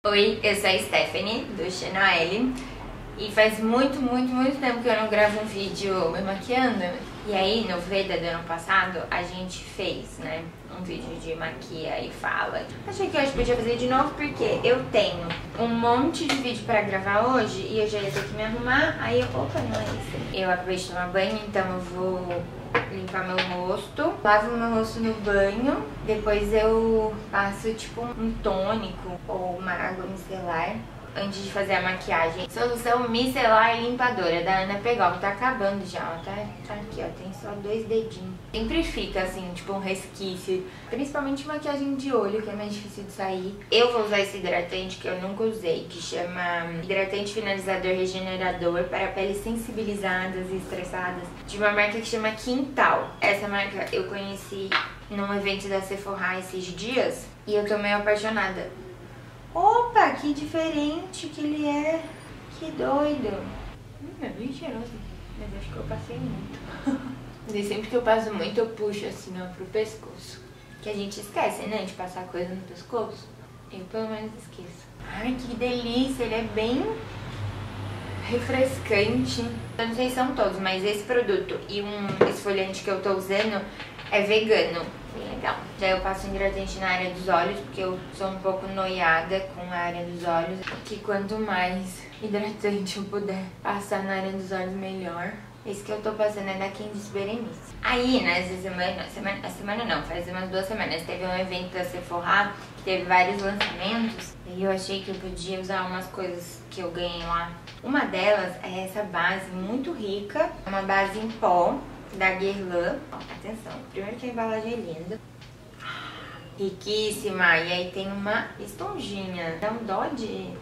Oi, eu sou a Stephanie, do Channel. E faz muito tempo que eu não gravo um vídeo me maquiando. E aí, no Veda do ano passado, a gente fez, né, um vídeo de maquia e fala. Achei que hoje podia fazer de novo porque eu tenho um monte de vídeo pra gravar hoje e eu já ia ter que me arrumar. Aí eu, opa, não é isso. Eu acabei de tomar banho, então eu vou limpar meu rosto, lavo meu rosto no banho, depois eu passo tipo um tônico ou uma água micelar antes de fazer a maquiagem. Solução micelar limpadora da Ana Pegol, tá acabando já, ó, tá aqui, ó, tem só 2 dedinhos. Sempre fica assim, tipo um resquício, principalmente maquiagem de olho, que é mais difícil de sair. Eu vou usar esse hidratante que eu nunca usei, que chama Hidratante Finalizador Regenerador para peles sensibilizadas e estressadas, de uma marca que chama Quintal. Essa marca eu conheci num evento da Sephora esses dias e eu tô meio apaixonada. Opa, que diferente que ele é. Que doido. É bem cheiroso. Mas acho que eu passei muito. E sempre que eu passo muito, eu puxo assim, ó, pro pescoço. Que a gente esquece, né, de passar coisa no pescoço. Eu pelo menos esqueço. Ai, que delícia. Ele é bem refrescante. Eu não sei se são todos, mas esse produto e um esfoliante que eu tô usando é vegano. Bem legal. Já eu passo hidratante na área dos olhos, porque eu sou um pouco noiada com a área dos olhos. Que quanto mais hidratante eu puder passar na área dos olhos, melhor. Esse que eu tô passando é da Candice Berenice. Aí, nessa semana não, faz umas 2 semanas, teve um evento da Sephora, que teve vários lançamentos. E eu achei que eu podia usar umas coisas que eu ganhei lá. Uma delas é essa base muito rica, uma base em pó da Guerlain. Atenção, primeiro que a embalagem é linda, riquíssima, e aí tem uma esponjinha, dá um dó de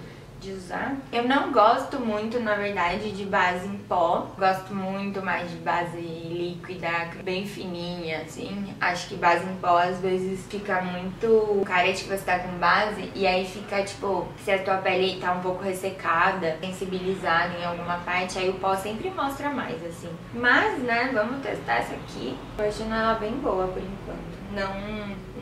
usar. Eu não gosto muito, na verdade, de base em pó, gosto muito mais de base líquida, bem fininha, assim. Acho que base em pó às vezes fica muito cara de que você tá com base, e aí fica tipo, se a tua pele tá um pouco ressecada, sensibilizada em alguma parte, aí o pó sempre mostra mais, assim. Mas, né, vamos testar essa aqui. Tô achando ela bem boa por enquanto.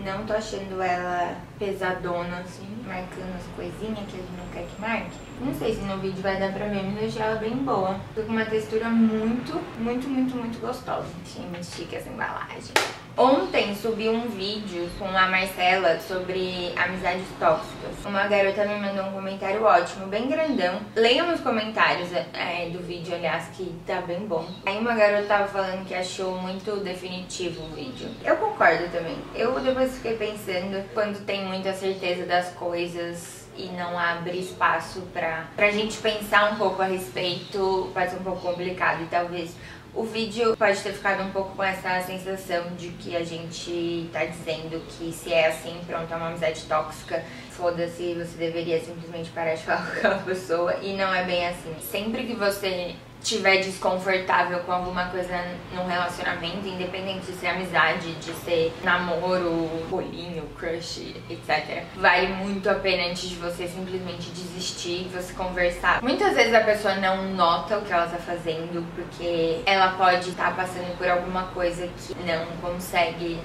Não tô achando ela pesadona, assim, marcando as coisinhas que a gente não quer que marque. Não sei se no vídeo vai dar pra mim, mas eu achei ela bem boa. Tô com uma textura muito gostosa. Achei muito chique essa embalagem. Ontem subi um vídeo com a Marcela sobre amizades tóxicas. Uma garota me mandou um comentário ótimo, bem grandão. Leiam nos comentários do vídeo, aliás, que tá bem bom. Aí uma garota tava falando que achou muito definitivo o vídeo. Eu concordo também. Eu depois fiquei pensando, quando tem muita certeza das coisas e não abre espaço pra gente pensar um pouco a respeito, pode ser um pouco complicado. E talvez o vídeo pode ter ficado um pouco com essa sensação de que a gente tá dizendo que se é assim, pronto, é uma amizade tóxica, foda-se, você deveria simplesmente parar de falar com aquela pessoa, e não é bem assim. Sempre que você estiver desconfortável com alguma coisa num relacionamento, independente de ser amizade, de ser namoro, bolinho, crush, etc., vale muito a pena antes de você simplesmente desistir, você conversar. Muitas vezes a pessoa não nota o que ela tá fazendo, porque ela pode estar passando por alguma coisa que não consegue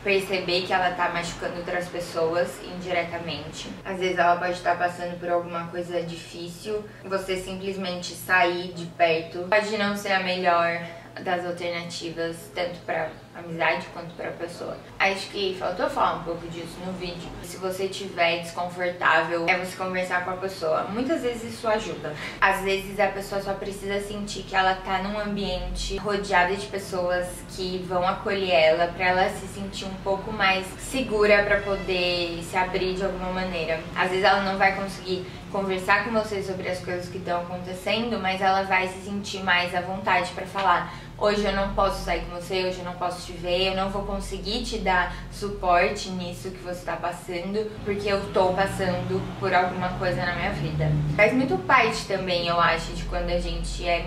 perceber que ela tá machucando outras pessoas indiretamente. Às vezes ela pode estar passando por alguma coisa difícil, você simplesmente sair de perto pode não ser a melhor das alternativas, tanto pra amizade quanto pra pessoa. Acho que faltou falar um pouco disso no vídeo. Se você estiver desconfortável, é você conversar com a pessoa. Muitas vezes isso ajuda. Às vezes a pessoa só precisa sentir que ela tá num ambiente rodeada de pessoas que vão acolher ela, pra ela se sentir um pouco mais segura pra poder se abrir de alguma maneira. Às vezes ela não vai conseguir conversar com você sobre as coisas que estão acontecendo, mas ela vai se sentir mais à vontade pra falar: hoje eu não posso sair com você, hoje eu não posso te ver, eu não vou conseguir te dar suporte nisso que você tá passando, porque eu tô passando por alguma coisa na minha vida. Faz muito parte também, eu acho, de quando a gente é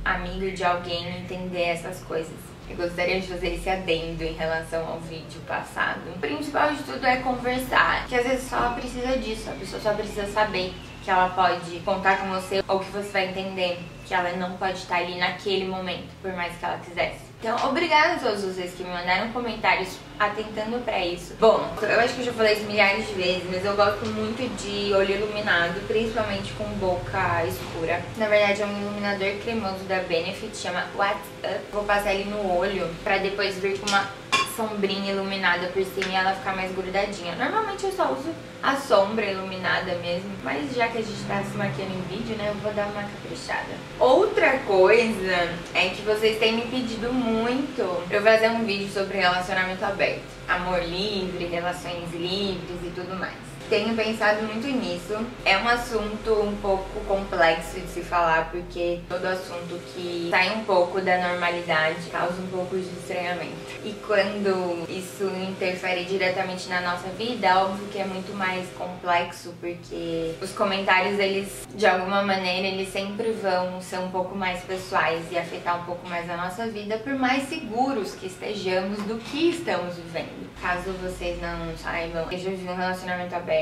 amigo de alguém, entender essas coisas. Eu gostaria de fazer esse adendo em relação ao vídeo passado. O principal de tudo é conversar, que às vezes só ela precisa disso, a pessoa só precisa saber que ela pode contar com você, ou que você vai entender que ela não pode estar ali naquele momento, por mais que ela quisesse. Então, obrigada a todos vocês que me mandaram comentários atentando pra isso. Bom, eu acho que eu já falei isso milhares de vezes, mas eu gosto muito de olho iluminado, principalmente com boca escura. Na verdade é um iluminador cremoso da Benefit, chama What's Up. Vou passar ele no olho pra depois vir com uma sombrinha iluminada por cima e ela ficar mais grudadinha. Normalmente eu só uso a sombra iluminada mesmo, mas já que a gente tá se maquiando em vídeo, né, eu vou dar uma caprichada. Outra coisa é que vocês têm me pedido muito pra eu fazer um vídeo sobre relacionamento aberto, amor livre, relações livres e tudo mais. Tenho pensado muito nisso. É um assunto um pouco complexo de se falar, porque todo assunto que sai um pouco da normalidade causa um pouco de estranhamento. E quando isso interfere diretamente na nossa vida, óbvio que é muito mais complexo, porque os comentários, eles, de alguma maneira, eles sempre vão ser um pouco mais pessoais e afetar um pouco mais a nossa vida, por mais seguros que estejamos do que estamos vivendo. Caso vocês não saibam, eu já vivi um relacionamento aberto.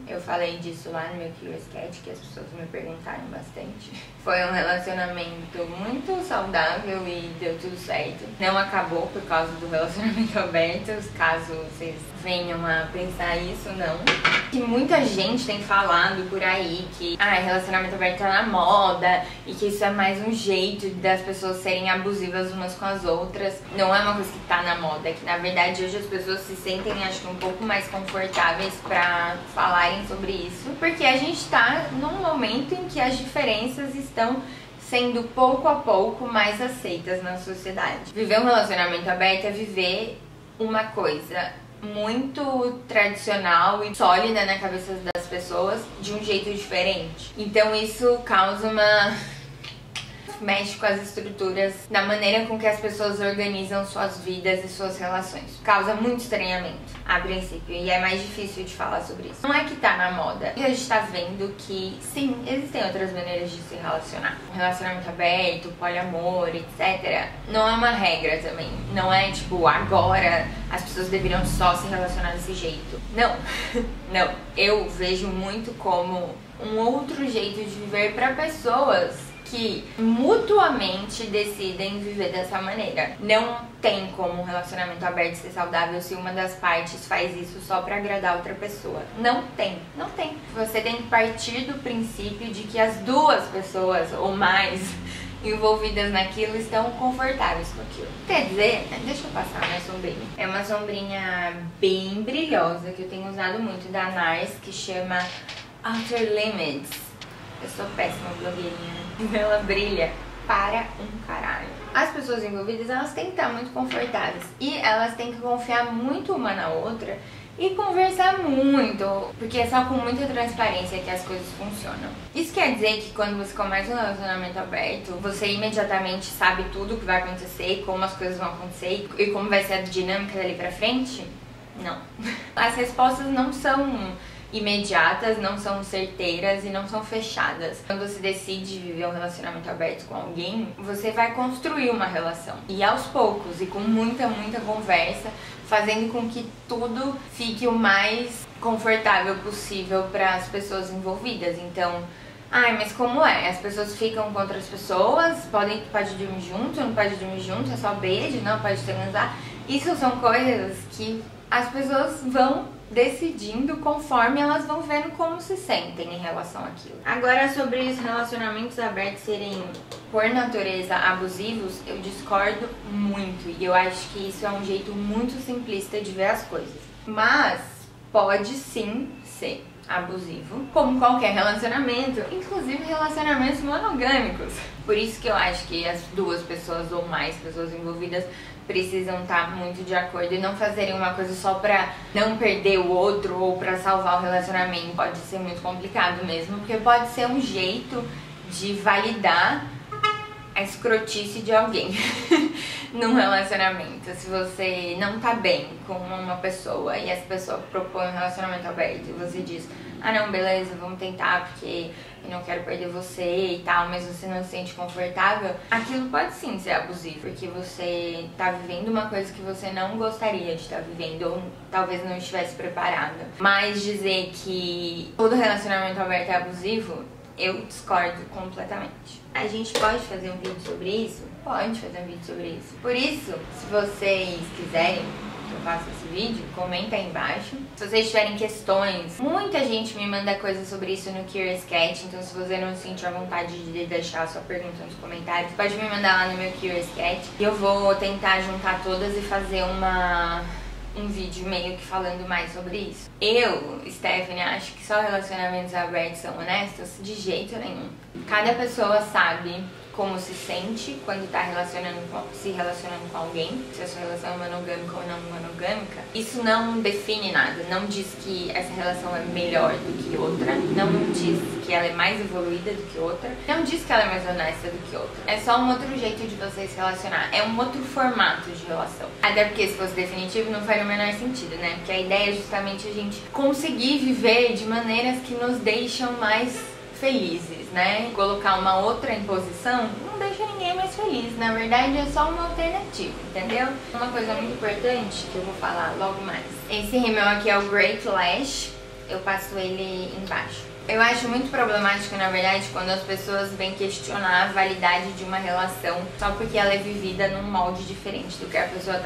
Eu falei disso lá no meu Curious Cat, que as pessoas me perguntaram bastante. Foi um relacionamento muito saudável e deu tudo certo. Não acabou por causa do relacionamento aberto, caso vocês venham a pensar isso, não. Que muita gente tem falado por aí que relacionamento aberto tá na moda e que isso é mais um jeito das pessoas serem abusivas umas com as outras. Não é uma coisa que tá na moda, é que na verdade hoje as pessoas se sentem, acho que, um pouco mais confortáveis pra falarem sobre isso, porque a gente tá num momento em que as diferenças estão sendo pouco a pouco mais aceitas na sociedade. Viver um relacionamento aberto é viver uma coisa muito tradicional e sólida na cabeça das pessoas de um jeito diferente. Então isso causa mexe com as estruturas, na maneira com que as pessoas organizam suas vidas e suas relações. Causa muito estranhamento, a princípio, e é mais difícil de falar sobre isso. Não é que tá na moda, a gente tá vendo que, sim, existem outras maneiras de se relacionar. Um relacionamento aberto, poliamor, etc. Não é uma regra também. Não é tipo, agora as pessoas deveriam só se relacionar desse jeito. Não, não. Eu vejo muito como um outro jeito de viver para pessoas que mutuamente decidem viver dessa maneira. Não tem como um relacionamento aberto ser saudável se uma das partes faz isso só pra agradar outra pessoa. Não tem, não tem. Você tem que partir do princípio de que as duas pessoas ou mais envolvidas naquilo estão confortáveis com aquilo. Quer dizer, deixa eu passar a minha sombrinha. É uma sombrinha bem brilhosa que eu tenho usado muito da NARS, que chama Outer Limits. Eu sou péssima blogueirinha. Ela brilha para um caralho. As pessoas envolvidas, elas têm que estar muito confortáveis e elas têm que confiar muito uma na outra e conversar muito, porque é só com muita transparência que as coisas funcionam. Isso quer dizer que quando você começa um relacionamento aberto, você imediatamente sabe tudo o que vai acontecer, como as coisas vão acontecer e como vai ser a dinâmica dali pra frente? Não. As respostas não são imediatas, não são certeiras e não são fechadas. Quando você decide viver um relacionamento aberto com alguém, você vai construir uma relação. E aos poucos, e com muita conversa, fazendo com que tudo fique o mais confortável possível para as pessoas envolvidas. Então, mas como é? As pessoas ficam com outras pessoas, pode dormir junto, não pode dormir junto, é só beijo, não pode transar. Isso são coisas que as pessoas vão decidindo conforme elas vão vendo como se sentem em relação àquilo. Agora, sobre os relacionamentos abertos serem, por natureza, abusivos, eu discordo muito. E eu acho que isso é um jeito muito simplista de ver as coisas. Mas pode sim ser abusivo, como qualquer relacionamento, inclusive relacionamentos monogâmicos. Por isso que eu acho que as duas pessoas ou mais pessoas envolvidas precisam estar muito de acordo e não fazerem uma coisa só pra não perder o outro ou pra salvar o relacionamento. Pode ser muito complicado mesmo, porque pode ser um jeito de validar a escrotice de alguém num relacionamento. Se você não tá bem com uma pessoa e essa pessoa propõe um relacionamento aberto e você diz, não, beleza, vamos tentar porque eu não quero perder você e tal, mas você não se sente confortável, aquilo pode sim ser abusivo, porque você tá vivendo uma coisa que você não gostaria de estar vivendo ou talvez não estivesse preparada. Mas dizer que todo relacionamento aberto é abusivo, Eu discordo completamente. A gente pode fazer um vídeo sobre isso? Pode fazer um vídeo sobre isso. Por isso, se vocês quiserem que eu faça esse vídeo, comenta aí embaixo. Se vocês tiverem questões, muita gente me manda coisas sobre isso no Curious Cat, então se você não sentir a vontade de deixar a sua pergunta nos comentários, pode me mandar lá no meu Curious Cat e eu vou tentar juntar todas e fazer um vídeo meio que falando mais sobre isso. Eu, Stephanie, acho que só relacionamentos abertos são honestos? De jeito nenhum. Cada pessoa sabe como se sente quando tá se relacionando com alguém, se a sua relação é monogâmica ou não monogâmica. Isso não define nada, não diz que essa relação é melhor do que outra, não diz que ela é mais evoluída do que outra, não diz que ela é mais honesta do que outra. É só um outro jeito de você se relacionar, é um outro formato de relação. Até porque se fosse definitivo não faria o menor sentido, né? Porque a ideia é justamente a gente conseguir viver de maneiras que nos deixam mais felizes, né? Colocar uma outra imposição não deixa ninguém mais feliz. Na verdade, é só uma alternativa, entendeu? Uma coisa muito importante que eu vou falar logo mais. Esse rímel aqui é o Great Lash. Eu passo ele embaixo. Eu acho muito problemático, na verdade, quando as pessoas vêm questionar a validade de uma relação só porque ela é vivida num molde diferente do que a pessoa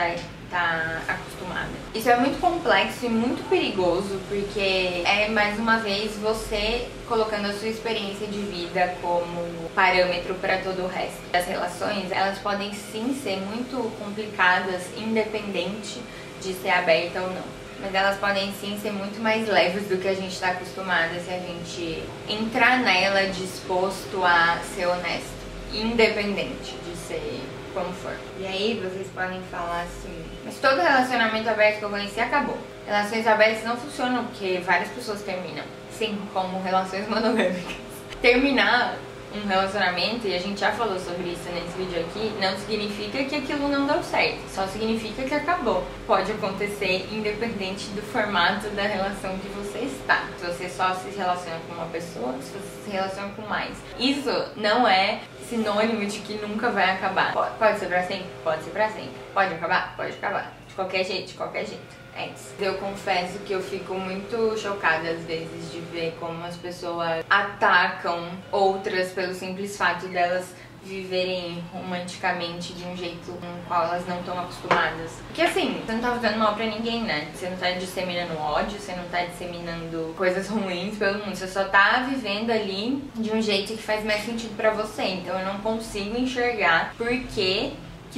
tá acostumada. Isso é muito complexo e muito perigoso, porque é, mais uma vez, você colocando a sua experiência de vida como parâmetro para todo o resto. As relações, elas podem sim ser muito complicadas, independente de ser aberta ou não. Mas elas podem sim ser muito mais leves do que a gente está acostumada se a gente entrar nela disposto a ser honesto, independente de ser como for. E aí vocês podem falar assim, mas todo relacionamento aberto que eu conheci acabou. Relações abertas não funcionam porque várias pessoas terminam. Sim, como relações monogâmicas. Terminar um relacionamento, e a gente já falou sobre isso nesse vídeo aqui, não significa que aquilo não deu certo, só significa que acabou. Pode acontecer independente do formato da relação que você está. Se você só se relaciona com uma pessoa, se você se relaciona com mais. Isso não é sinônimo de que nunca vai acabar. Pode ser pra sempre? Pode ser pra sempre. Pode acabar? Pode acabar. De qualquer jeito, de qualquer jeito. É isso. Eu confesso que eu fico muito chocada às vezes de ver como as pessoas atacam outras pelo simples fato delas viverem romanticamente de um jeito com o qual elas não estão acostumadas. Porque assim, você não tá fazendo mal pra ninguém, né? Você não tá disseminando ódio, você não tá disseminando coisas ruins pelo mundo, você só tá vivendo ali de um jeito que faz mais sentido pra você. Então eu não consigo enxergar por que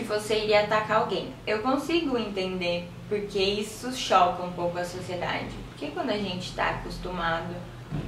você iria atacar alguém. Eu consigo entender porque isso choca um pouco a sociedade. Porque quando a gente tá acostumado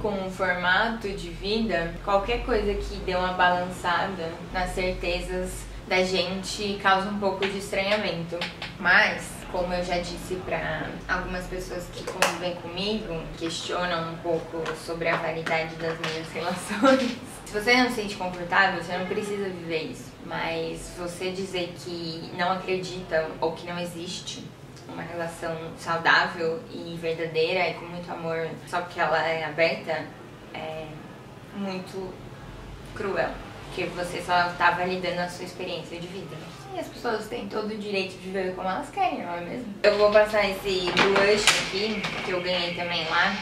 com um formato de vida, qualquer coisa que dê uma balançada nas certezas da gente causa um pouco de estranhamento. Mas, como eu já disse pra algumas pessoas que convivem comigo, questionam um pouco sobre a validade das minhas relações, se você não se sente confortável, você não precisa viver isso. Mas você dizer que não acredita ou que não existe uma relação saudável e verdadeira e com muito amor só porque ela é aberta é muito cruel, porque você só tá validando a sua experiência de vida. E as pessoas têm todo o direito de viver como elas querem, não é mesmo? Eu vou passar esse blush aqui, que eu ganhei também lá.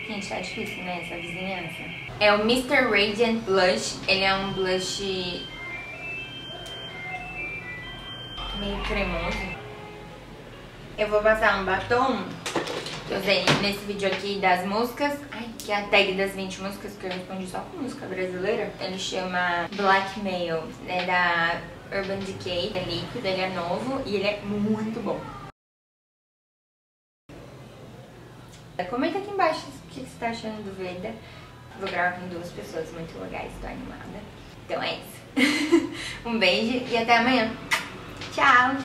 Gente, tá difícil, né, essa vizinhança. É o Mr. Radiant Blush. Ele é um blush meio cremoso. Eu vou passar um batom que eu usei nesse vídeo aqui das músicas. Ai, que é a tag das 20 músicas, que eu respondi só com música brasileira. Ele chama Blackmail, é da Urban Decay, é líquido, ele é novo e ele é muito bom. Comenta aqui embaixo o que você tá achando do Veda. Vou gravar com 2 pessoas muito legais, tô animada. Então é isso. Um beijo e até amanhã. Tchau!